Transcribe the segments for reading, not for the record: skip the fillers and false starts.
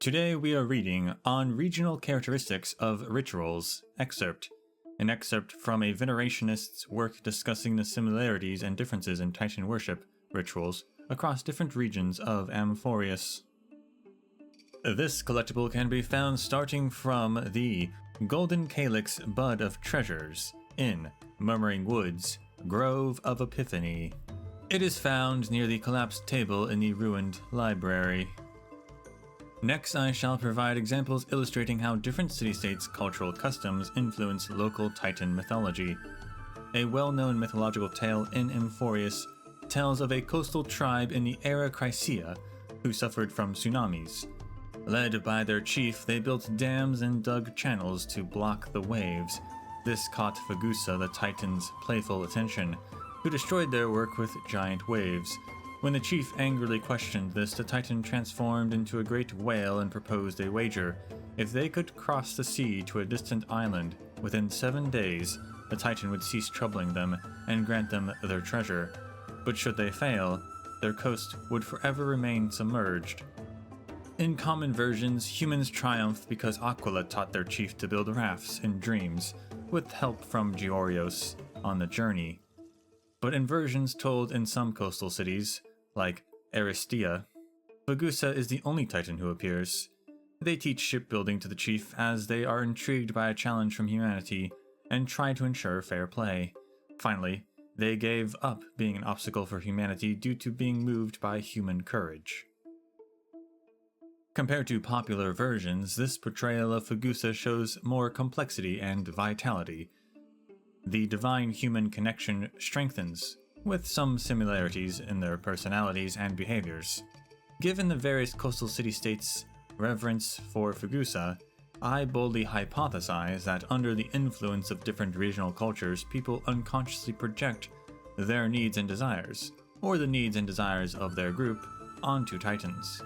Today we are reading On Regional Characteristics of Rituals, Excerpt, an excerpt from a venerationist's work discussing the similarities and differences in Titan worship rituals across different regions of Amphorius. This collectible can be found starting from the Golden Calyx Bud of Treasures in Murmuring Woods, Grove of Epiphany. It is found near the collapsed table in the ruined library. Next, I shall provide examples illustrating how different city-states' cultural customs influence local Titan mythology. A well-known mythological tale in Amphorius tells of a coastal tribe in the Era Chrysia who suffered from tsunamis. Led by their chief, they built dams and dug channels to block the waves. This caught Fagusa, the Titan's playful attention, who destroyed their work with giant waves. When the chief angrily questioned this, the Titan transformed into a great whale and proposed a wager. If they could cross the sea to a distant island within 7 days, the Titan would cease troubling them and grant them their treasure. But should they fail, their coast would forever remain submerged. In common versions, humans triumphed because Aquila taught their chief to build rafts in dreams, with help from Georios on the journey. But in versions told in some coastal cities, like Aristia, Fagusa is the only Titan who appears. They teach shipbuilding to the chief as they are intrigued by a challenge from humanity and try to ensure fair play. Finally, they gave up being an obstacle for humanity due to being moved by human courage. Compared to popular versions, this portrayal of Fagusa shows more complexity and vitality. The divine-human connection strengthens, with some similarities in their personalities and behaviors. Given the various coastal city-states' reverence for Fagusa, I boldly hypothesize that under the influence of different regional cultures, people unconsciously project their needs and desires, or the needs and desires of their group, onto Titans.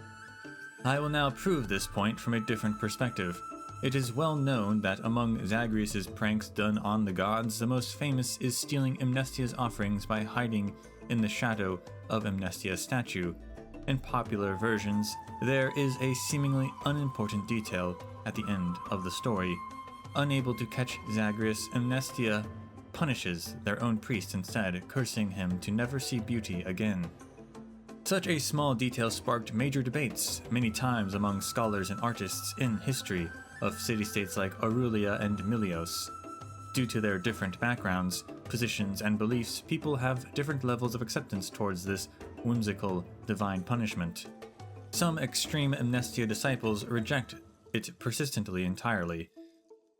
I will now prove this point from a different perspective. It is well known that among Zagreus' pranks done on the gods, the most famous is stealing Amnestia's offerings by hiding in the shadow of Amnestia's statue. In popular versions, there is a seemingly unimportant detail at the end of the story. Unable to catch Zagreus, Amnestia punishes their own priest instead, cursing him to never see beauty again. Such a small detail sparked major debates many times among scholars and artists in history of city-states like Aurelia and Milios. Due to their different backgrounds, positions, and beliefs, people have different levels of acceptance towards this whimsical divine punishment. Some extreme Amnestia disciples reject it persistently entirely,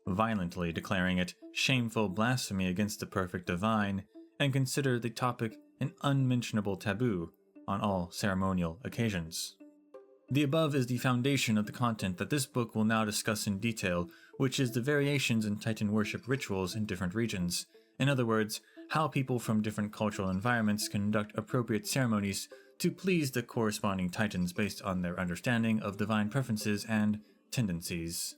violently declaring it shameful blasphemy against the perfect divine, and consider the topic an unmentionable taboo on all ceremonial occasions. The above is the foundation of the content that this book will now discuss in detail, which is the variations in Titan worship rituals in different regions. In other words, how people from different cultural environments conduct appropriate ceremonies to please the corresponding Titans based on their understanding of divine preferences and tendencies.